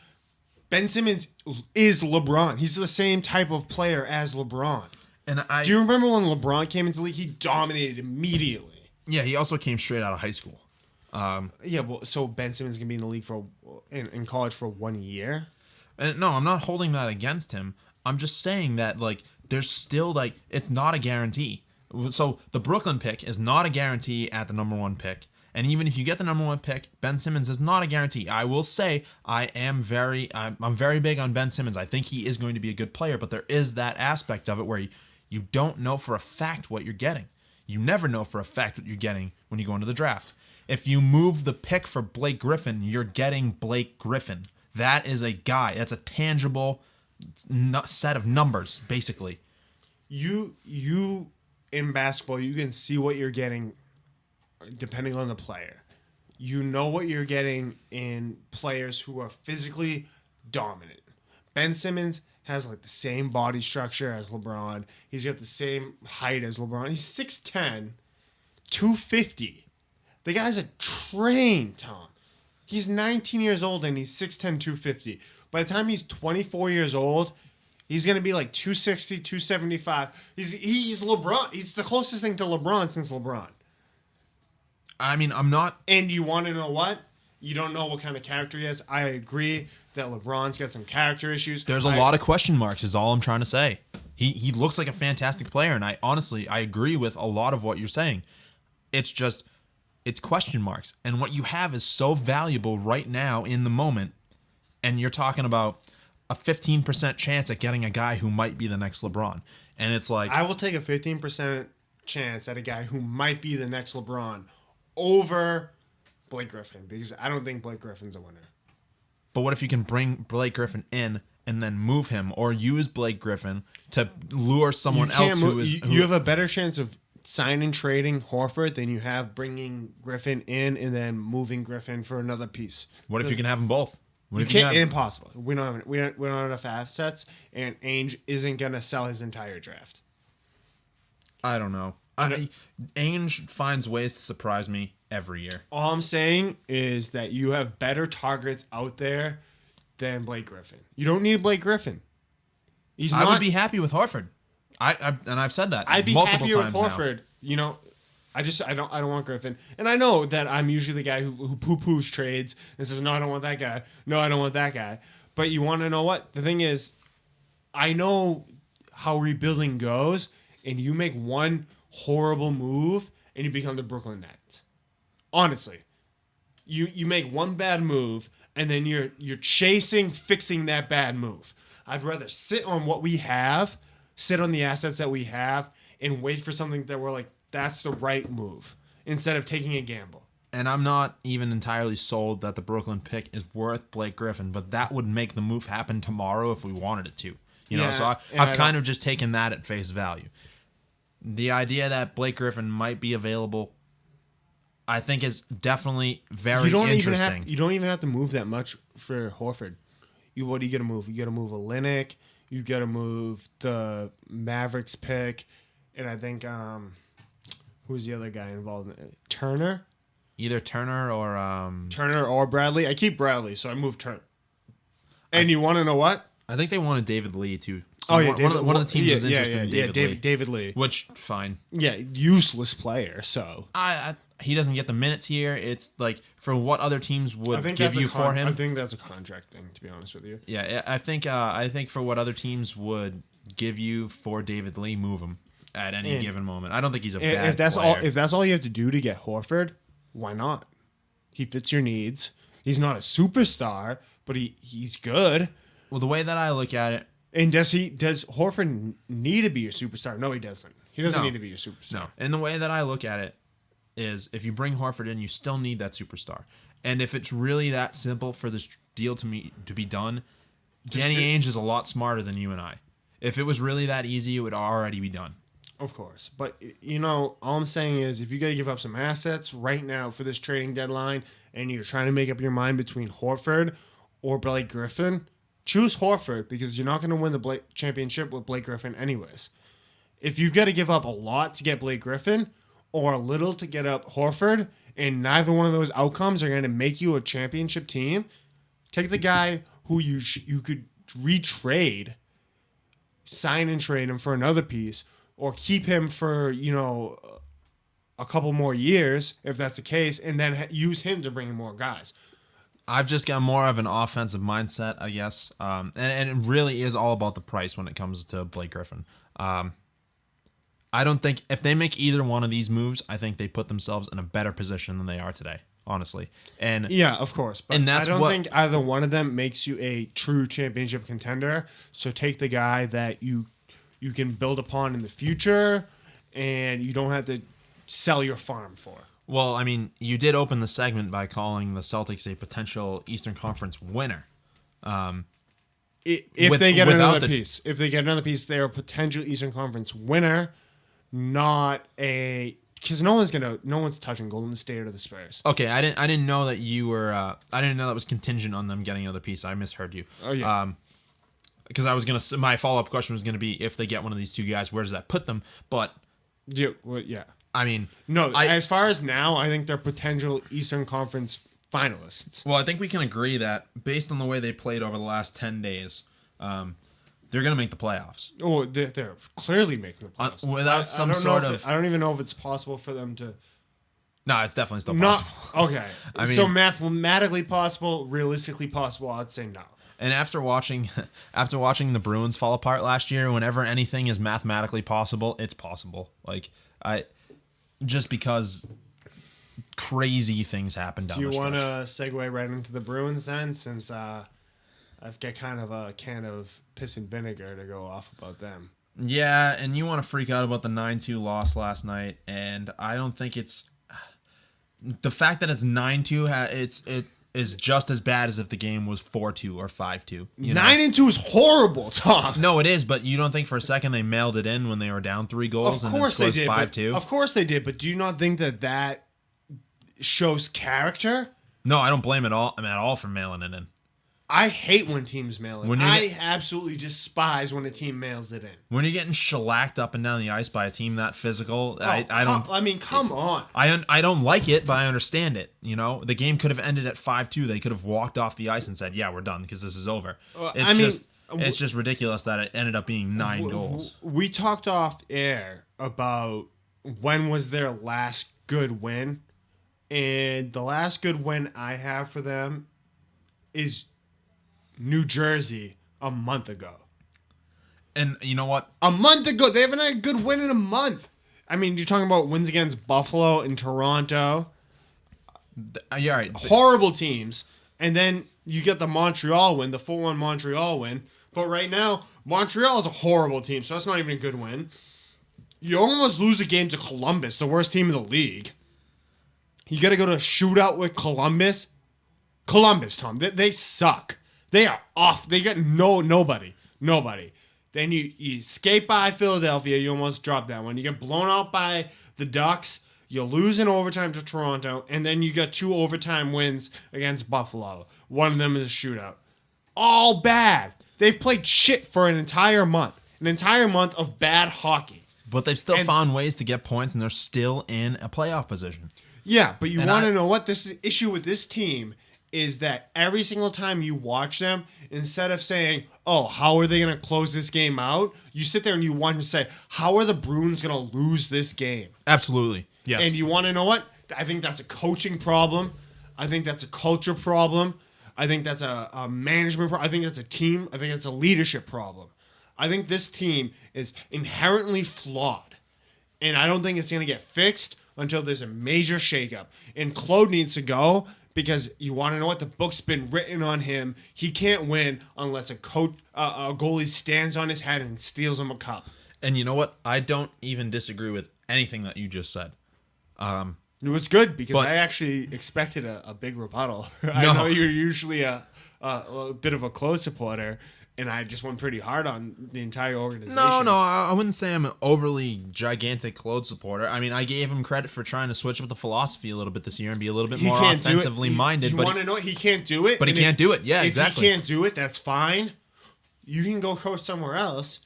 Ben Simmons is LeBron. He's the same type of player as LeBron. Do you remember when LeBron came into the league? He dominated immediately. Yeah, he also came straight out of high school. So Ben Simmons can be in the league in college for 1 year. And no, I'm not holding that against him. I'm just saying that, like, there's still, like, it's not a guarantee. So the Brooklyn pick is not a guarantee at the number 1 pick. And even if you get the number 1 pick, Ben Simmons is not a guarantee. I will say I'm very big on Ben Simmons. I think he is going to be a good player, but there is that aspect of it where you don't know for a fact what you're getting. You never know for a fact what you're getting when you go into the draft. If you move the pick for Blake Griffin, you're getting Blake Griffin. That is a guy. That's a tangible set of numbers, basically. You in basketball, you can see what you're getting depending on the player. You know what you're getting in players who are physically dominant. Ben Simmons has like the same body structure as LeBron. He's got the same height as LeBron. He's 6'10", 250. The guy's a train, Tom. He's 19 years old and he's 6'10", 250. By the time he's 24 years old, he's going to be like 260, 275. He's LeBron. He's the closest thing to LeBron since LeBron. I mean, I'm not... And you want to know what? You don't know what kind of character he has. I agree that LeBron's got some character issues. There's a lot of question marks is all I'm trying to say. He looks like a fantastic player, and I agree with a lot of what you're saying. It's just, it's question marks. And what you have is so valuable right now in the moment, and you're talking about a 15% chance at getting a guy who might be the next LeBron. And it's like... I will take a 15% chance at a guy who might be the next LeBron over Blake Griffin, because I don't think Blake Griffin's a winner. But what if you can bring Blake Griffin in and then move him, or use Blake Griffin to lure someone else who is... You have a better chance of signing, trading Horford than you have bringing Griffin in and then moving Griffin for another piece. What if you can have them both? What if you can't? Impossible. We don't have enough assets, and Ainge isn't gonna sell his entire draft. I don't know. Ainge finds ways to surprise me every year. All I'm saying is that you have better targets out there than Blake Griffin. You don't need Blake Griffin. I would be happy with Horford. And I've said that I'd be multiple happier times with Horford. now. You know, I don't want Griffin. And I know that I'm usually the guy who poo-poos trades and says, no, I don't want that guy. No, I don't want that guy. But you want to know what? The thing is, I know how rebuilding goes, and you make one horrible move and you become the Brooklyn Nets. Honestly. You make one bad move and then you're fixing that bad move. I'd rather sit on what we have, sit on the assets that we have, and wait for something that we're like, that's the right move, instead of taking a gamble. And I'm not even entirely sold that the Brooklyn pick is worth Blake Griffin, but that would make the move happen tomorrow if we wanted it to. You know, so I've kind of just taken that at face value. The idea that Blake Griffin might be available, I think, is definitely very interesting. You don't even have to move that much for Horford. What are you going to move? You got to move a Olynyk. You got to move the Mavericks pick. And I think, who's the other guy involved in it? Turner? Either Turner or Bradley. I keep Bradley, so I moved Turner. And you want to know what? I think they wanted David Lee too. So one of the teams was interested in David Lee. Which, fine. Yeah, useless player. So he doesn't get the minutes here. It's like, for what other teams would give you for him. I think that's a contract thing, to be honest with you. Yeah, I think for what other teams would give you for David Lee, move him at any given moment. I don't think he's a bad player. If that's all you have to do to get Horford, why not? He fits your needs. He's not a superstar, but he's good. Well, the way that I look at it... And does Horford need to be your superstar? No, he doesn't. He doesn't need to be your superstar. No. And the way that I look at it is, if you bring Horford in, you still need that superstar. And if it's really that simple for this deal to be done, Danny Ainge is a lot smarter than you and I. If it was really that easy, it would already be done. Of course. But, you know, all I'm saying is, if you got to give up some assets right now for this trading deadline, and you're trying to make up your mind between Horford or Blake Griffin, choose Horford, because you're not going to win the championship with Blake Griffin anyways. If you've got to give up a lot to get Blake Griffin or a little to get up Horford, and neither one of those outcomes are going to make you a championship team, take the guy who you could retrade, sign and trade him for another piece, or keep him for, you know, a couple more years, if that's the case, and then use him to bring in more guys. I've just got more of an offensive mindset, I guess. And it really is all about the price when it comes to Blake Griffin. I don't think if they make either one of these moves, I think they put themselves in a better position than they are today, honestly. And yeah, of course. But and that's I don't think either one of them makes you a true championship contender. So take the guy that you can build upon in the future, and you don't have to sell your farm for. Well, I mean, you did open the segment by calling the Celtics a potential Eastern Conference winner. If they get another piece, they're a potential Eastern Conference winner, not a because no one's touching Golden State or the Spurs. Okay, I didn't know that you were. I didn't know that was contingent on them getting another piece. I misheard you. Oh yeah. Because I was gonna. My follow up question was gonna be if they get one of these two guys, where does that put them? But yeah, well, yeah. I mean, no. As far as now, I think they're potential Eastern Conference finalists. Well, I think we can agree that based on the way they played over the last 10 days, they're going to make the playoffs. Oh, they're clearly making the playoffs. Without some sort of... I don't even know if it's possible for them to... No, it's definitely still possible. Okay. I mean, so mathematically possible, realistically possible, I'd say no. And after watching the Bruins fall apart last year, whenever anything is mathematically possible, it's possible. Just because crazy things happen down the stretch. Do you want to segue right into the Bruins then, since I've got kind of a can of piss and vinegar to go off about them? Yeah, and you want to freak out about the 9-2 loss last night, and I don't think it's... The fact that it's 9-2, it is just as bad as if the game was 4-2 or 5-2. 9-2 is horrible, Tom. No, it is, but you don't think for a second they mailed it in when they were down 3 goals and then scored 5-2? Of course they did, but do you not think that shows character? No, I don't blame it all. at all for mailing it in. I hate when teams mail it. I absolutely despise when a team mails it in. When you're getting shellacked up and down the ice by a team that physical, I don't. I mean, come on. I don't like it, but I understand it. You know, the game could have ended at 5-2. They could have walked off the ice and said, "Yeah, we're done because this is over." It's just ridiculous that it ended up being 9 goals. We talked off air about when was their last good win, and the last good win I have for them is New Jersey a month ago. And you know what? A month ago. They haven't had a good win in a month. I mean, you're talking about wins against Buffalo and Toronto. Yeah, right. Horrible teams. And then you get the Montreal win, the 4-1 Montreal win. But right now, Montreal is a horrible team, so that's not even a good win. You almost lose a game to Columbus, the worst team in the league. You got to go to a shootout with Columbus. Columbus, Tom, they suck. They are off. They got nobody. Then you skate by Philadelphia. You almost drop that one. You get blown out by the Ducks. You lose in overtime to Toronto. And then you got 2 overtime wins against Buffalo. One of them is a shootout. All bad. They've played shit for an entire month. An entire month of bad hockey. But they've still found ways to get points, and they're still in a playoff position. Yeah, but you want to know what this issue with this team is that every single time you watch them, instead of saying, oh, how are they going to close this game out? You sit there and you want to say, how are the Bruins going to lose this game? Absolutely. Yes. And you want to know what? I think that's a coaching problem. I think that's a culture problem. I think that's a management problem. I think that's a team. I think that's a leadership problem. I think this team is inherently flawed. And I don't think it's going to get fixed until there's a major shakeup. And Claude needs to go. Because you want to know what? The book's been written on him. He can't win unless a goalie stands on his head and steals him a cup. And you know what? I don't even disagree with anything that you just said. It was good because I actually expected a big rebuttal. I know you're usually a bit of a close supporter, and I just went pretty hard on the entire organization. No, I wouldn't say I'm an overly gigantic Claude supporter. I mean, I gave him credit for trying to switch up the philosophy a little bit this year and be a little bit more offensively minded. You want to know what? He can't do it. But he can't do it. Yeah, exactly. If he can't do it, that's fine. You can go coach somewhere else.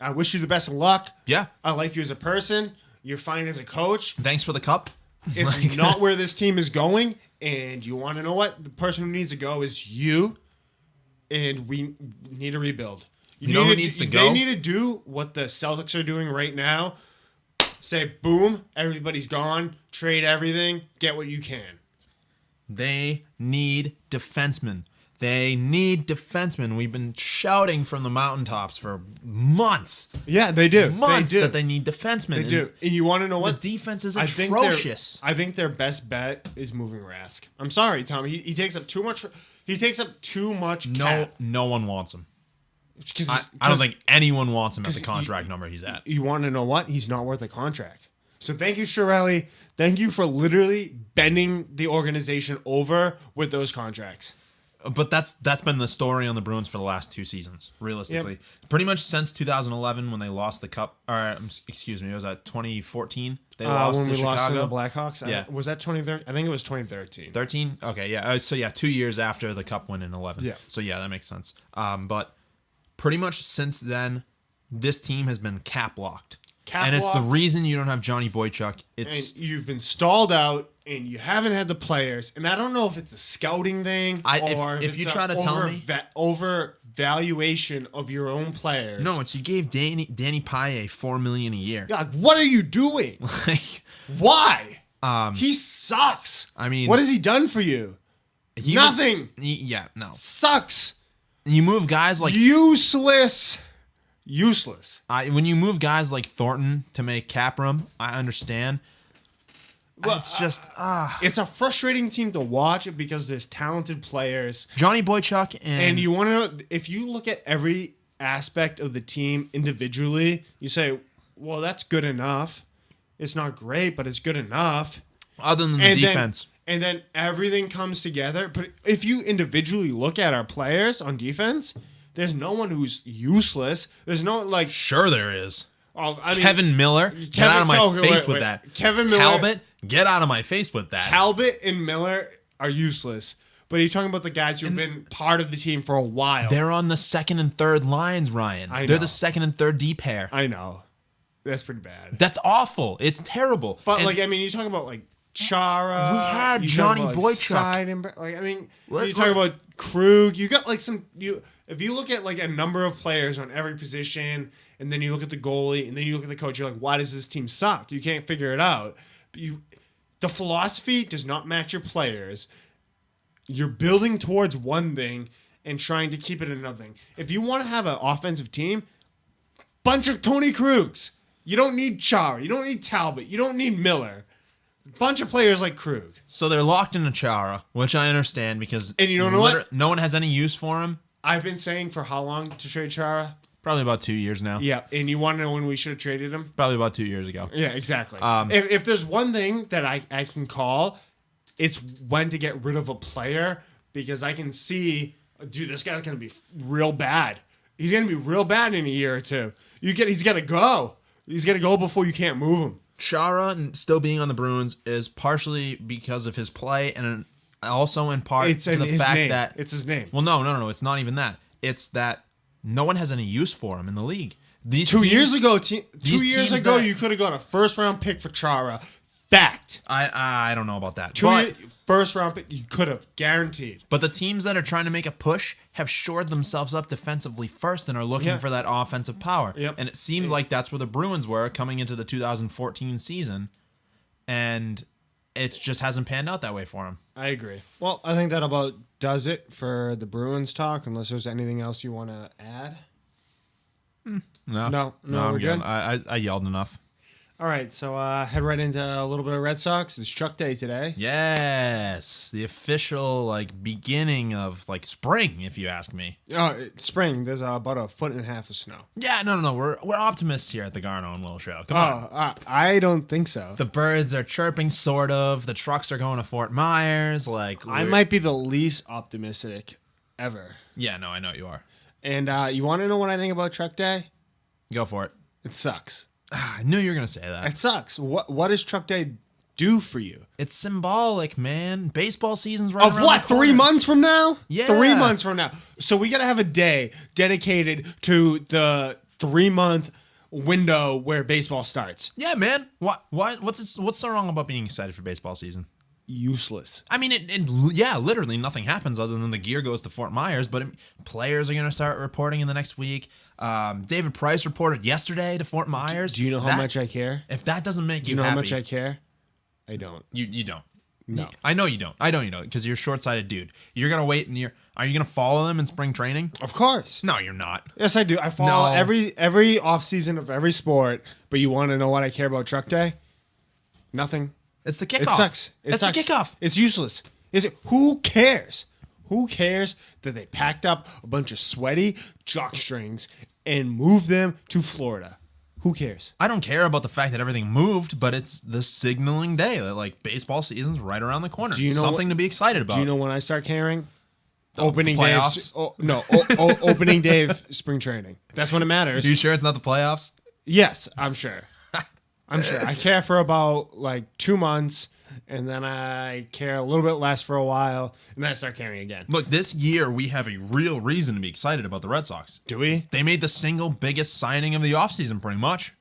I wish you the best of luck. Yeah. I like you as a person. You're fine as a coach. Thanks for the cup. It's not where this team is going. And you want to know what? The person who needs to go is you. And we need to rebuild. You know who needs to go? They need to do what the Celtics are doing right now. Say, boom, everybody's gone. Trade everything. Get what you can. They need defensemen. They need defensemen. We've been shouting from the mountaintops for months. Yeah, they do. Months that they need defensemen. They do. And you want to know what? The defense is atrocious. I think their best bet is moving Rask. I'm sorry, Tom. He takes up too much. He takes up too much cap. No one wants him. I don't think anyone wants him at the contract number he's at. You want to know what? He's not worth a contract. So thank you, Chiarelli. Thank you for literally bending the organization over with those contracts. But that's been the story on the Bruins for the last 2 seasons, realistically. Yep. Pretty much since 2011 when they lost the cup. Or, excuse me, it was at 2014 they lost to Chicago. Lost to the Blackhawks? Yeah. Was that 2013? I think it was 2013. 13? Okay, yeah. So, 2 years after the cup win in 11. Yeah. So, yeah, that makes sense. But pretty much since then, this team has been cap-locked. It's the reason you don't have Johnny Boychuk. And you've been stalled out, and you haven't had the players. And I don't know if it's a scouting thing or if you try to tell me overvaluation of your own players. No, it's you gave Danny Paille $4 million a year. Yeah, what are you doing? Why? He sucks. I mean, what has he done for you? Nothing. No. Sucks. You move guys like useless. When you move guys like Thornton to make cap room, I understand. Well, it's just it's a frustrating team to watch because there's talented players. Johnny Boychuk and you want to know, if you look at every aspect of the team individually, you say, "Well, that's good enough. It's not great, but it's good enough." Other than the defense. And then everything comes together. But if you individually look at our players on defense, there's no one who's useless. There's no Sure, there is. Oh, I mean, Kevin Miller, get out of my face with that. Kevin Miller, Talbot, get out of my face with that. Talbot and Miller are useless. But you're talking about the guys who've been part of the team for a while. They're on the second and third lines, Ryan. They're the second and third D pair. I know. That's pretty bad. That's awful. It's terrible. But you talk about Chara. We had Johnny Boychuk. You talk about Krug. You got if you look at a number of players on every position, and then you look at the goalie, and then you look at the coach, you're like, why does this team suck? You can't figure it out. The philosophy does not match your players. You're building towards one thing and trying to keep it another thing. If you want to have an offensive team, bunch of Tony Krugs. You don't need Chara. You don't need Talbot. You don't need Miller. Bunch of players like Krug. So they're locked into Chara, which I understand because and you know what? No one has any use for him. I've been saying for how long to trade Chara? Probably about 2 years now. Yeah, and you want to know when we should have traded him? Probably about 2 years ago. Yeah, exactly. If there's one thing that I can call, it's when to get rid of a player because I can see, dude, this guy's going to be real bad. He's going to be real bad in a year or two. He's got to go. He's got to go before you can't move him. Chara still being on the Bruins is partially because of his play and also in part to the fact that it's his name. Well, no, it's not even that. It's that no one has any use for him in the league. These 2 years ago, that, you could have got a first-round pick for Chara. Fact. I don't know about that. First-round pick, you could have guaranteed. But the teams that are trying to make a push have shored themselves up defensively first and are looking for that offensive power. Yep. And it seemed like that's where the Bruins were coming into the 2014 season, and it just hasn't panned out that way for them. I agree. Well, I think that about does it for the Bruins talk, unless there's anything else you want to add. No, we're good. I yelled enough. All right, so head right into a little bit of Red Sox. It's Truckday today. Yes, the official beginning of spring, if you ask me. Oh, spring. There's about 1.5 feet of snow. Yeah, no. We're optimists here at the Garneau and Will Show. Come on. I don't think so. The birds are chirping, sort of. The trucks are going to Fort Myers. I might be the least optimistic ever. Yeah, no, I know you are. And you want to know what I think about Truck Day? Go for it. It sucks. I knew you were going to say that. It sucks. What does Truck Day do for you? It's symbolic, man. Baseball season's right around what, the corner. 3 months from now? Yeah. 3 months from now. So we got to have a day dedicated to the 3-month window where baseball starts. Yeah, man. What's so wrong about being excited for baseball season? Useless. I mean, literally nothing happens other than the gear goes to Fort Myers, but players are going to start reporting in the next week. David Price reported yesterday to Fort Myers. Do you know how much I care? If that doesn't make you happy. Do you know happy, how much I care? I don't. You don't. No. I know you don't. I know you don't because you're a short-sighted dude. You're gonna wait and are you gonna follow them in spring training? Of course. No, you're not. Yes, I do. I follow every off season of every sport. But you want to know what I care about Truckday? Nothing. It's the kickoff. It sucks. It's the kickoff. It's useless. Who cares? Who cares that they packed up a bunch of sweaty jock strings and moved them to Florida? Who cares? I don't care about the fact that everything moved, but it's the signaling day that like baseball season's right around the corner. It's something to be excited about. Do you know when I start caring? Opening playoffs. Opening day of spring training. That's when it matters. Are you sure it's not the playoffs? Yes, I'm sure. I'm sure. I care for about like 2 months, and then I care a little bit less for a while, and then I start caring again. Look, this year we have a real reason to be excited about the Red Sox. Do we? They made the single biggest signing of the offseason pretty much.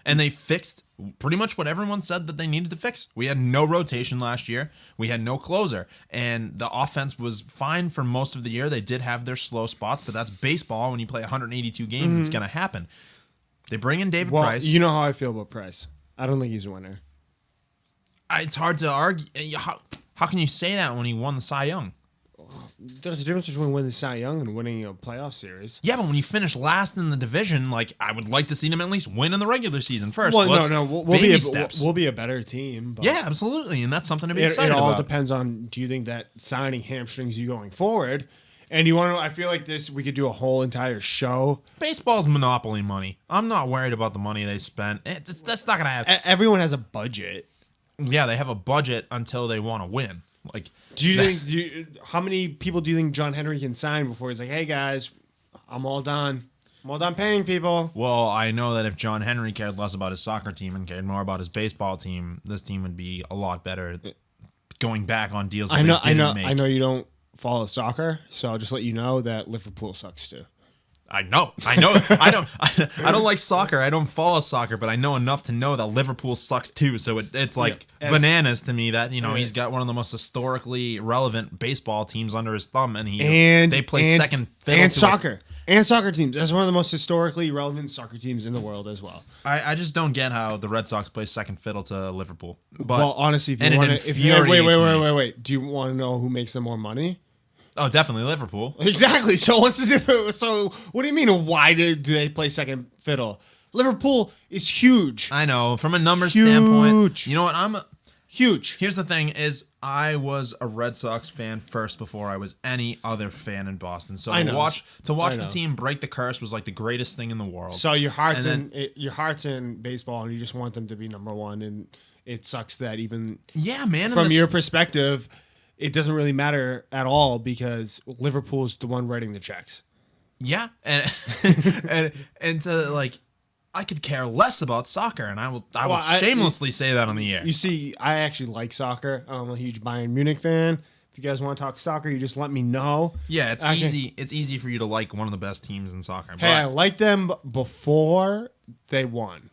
And they fixed pretty much what everyone said that they needed to fix. We had no rotation last year. We had no closer. And the offense was fine for most of the year. They did have their slow spots, but that's baseball. When you play 182 games, it's going to happen. They bring in David Price. You know how I feel about Price. I don't think he's a winner. It's hard to argue. How can you say that when he won the Cy Young? There's a difference between winning the Cy Young and winning a playoff series. Yeah, but when you finish last in the division, like I would like to see them at least win in the regular season first. Well, we'll be steps. We'll be a better team. But yeah, absolutely, and that's something to be excited about. It all depends on, do you think that signing hamstrings you going forward? And you want to know, I feel like we could do a whole entire show. Baseball's monopoly money. I'm not worried about the money they spent. That's not going to happen. Everyone has a budget. Yeah, they have a budget until they want to win. Like, do you think? How many people do you think John Henry can sign before he's like, "Hey guys, I'm all done. I'm all done paying people"? Well, I know that if John Henry cared less about his soccer team and cared more about his baseball team, this team would be a lot better. Going back on deals that they didn't make. I know you don't follow soccer, so I'll just let you know that Liverpool sucks too. I know. I don't like soccer. I don't follow soccer, but I know enough to know that Liverpool sucks too. So it's like bananas to me that he's got one of the most historically relevant baseball teams under his thumb, and they play second fiddle and to soccer and soccer teams. That's one of the most historically relevant soccer teams in the world as well. I just don't get how the Red Sox play second fiddle to Liverpool. But, well, honestly, wait. Do you want to know who makes them more money? Oh, definitely Liverpool. Exactly. So what's the difference? So what do you mean? Why do they play second fiddle? Liverpool is huge. I know. From a numbers standpoint, you know what? Huge. Here's the thing: is I was a Red Sox fan first before I was any other fan in Boston. So to watch the team break the curse was like the greatest thing in the world. So your heart's in baseball, and you just want them to be number one. And it sucks that even from your perspective, it doesn't really matter at all because Liverpool's the one writing the checks. Yeah, and to like, I could care less about soccer, and I will shamelessly say that on the air. You see, I actually like soccer. I'm a huge Bayern Munich fan. If you guys want to talk soccer, you just let me know. Yeah, it's easy. It's easy for you to like one of the best teams in soccer. Hey, I liked them before they won.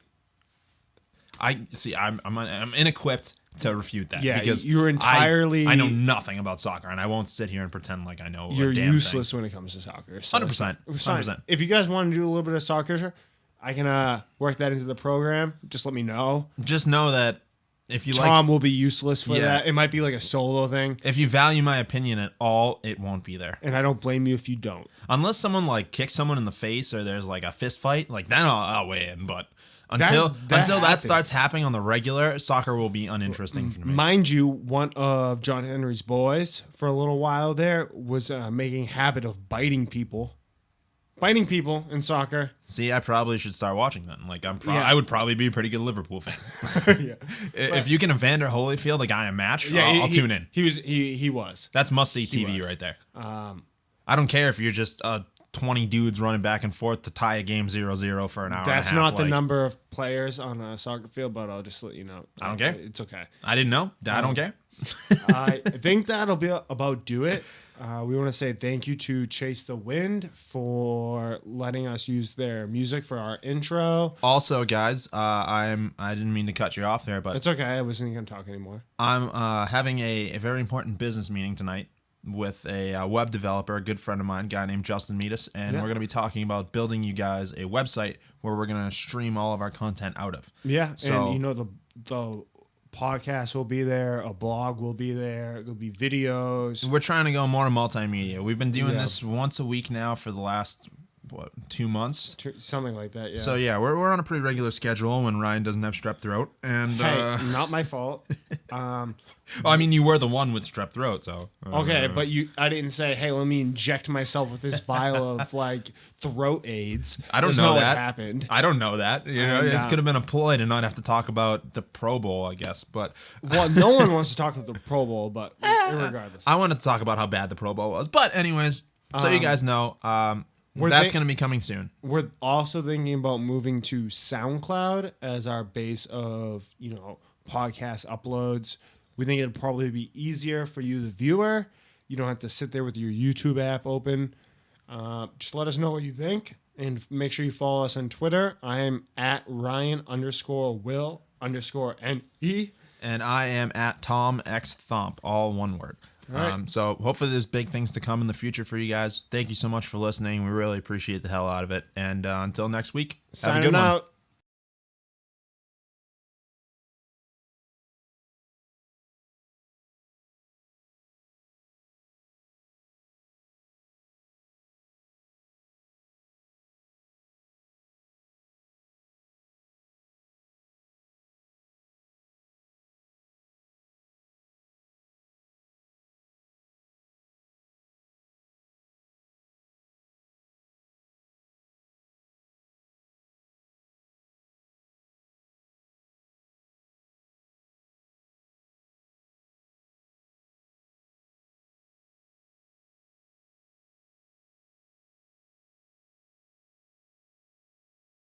I see. I'm inequipped to refute that. Yeah, because you're entirely. I know nothing about soccer, and I won't sit here and pretend like I know. You're a damn useless thing. when it comes to soccer. 100%. 100%. If you guys want to do a little bit of soccer, I can work that into the program. Just let me know. Just know that if you Tom will be useless for that. It might be like a solo thing. If you value my opinion at all, it won't be there. And I don't blame you if you don't. Unless someone like kicks someone in the face or there's like a fist fight, like then I'll weigh in. But until that starts happening on the regular, soccer will be uninteresting for me. Mind you, one of John Henry's boys for a little while there was making a habit of biting people in soccer. See, I probably should start watching then. Like I would probably be a pretty good Liverpool fan. If you can Evander Holyfield a guy a match, I'll tune in. He was. That's must see TV right there. I don't care if you're just 20 dudes running back and forth to tie a game 0-0 for an hour. That's and a half. Not the number of players on a soccer field, but I'll just let you know. I don't care. It's okay. I didn't know. I don't care. I think that'll be about do it. We want to say thank you to Chase the Wind for letting us use their music for our intro. Also, guys, I didn't mean to cut you off there, but it's okay. I wasn't going to talk anymore. I'm having a very important business meeting tonight with a web developer, a good friend of mine, a guy named Justin Meadis, and we're going to be talking about building you guys a website where we're going to stream all of our content out of. Yeah, so, and the podcast will be there, a blog will be there, there'll be videos. We're trying to go more multimedia. We've been doing this once a week now for the last 2 months, something like that. Yeah. So yeah, we're on a pretty regular schedule when Ryan doesn't have strep throat, and not my fault. Well, I mean, you were the one with strep throat, so okay, but I didn't say, hey, let me inject myself with this vial of like throat aids. I don't know that what happened. I don't know that. You know, this could have been a ploy to not have to talk about the Pro Bowl, I guess. But well, no one wants to talk about the Pro Bowl, but regardless, I wanted to talk about how bad the Pro Bowl was. But anyways, so you guys know, that's going to be coming soon. We're also thinking about moving to SoundCloud as our base of podcast uploads. We think it'll probably be easier for you, the viewer. You don't have to sit there with your YouTube app open. Just let us know what you think. And make sure you follow us on Twitter. I am at Ryan_Will_NE. And I am at Tom X Thomp, all one word. Right. So hopefully there's big things to come in the future for you guys. Thank you so much for listening. We really appreciate the hell out of it. And until next week, have a good one.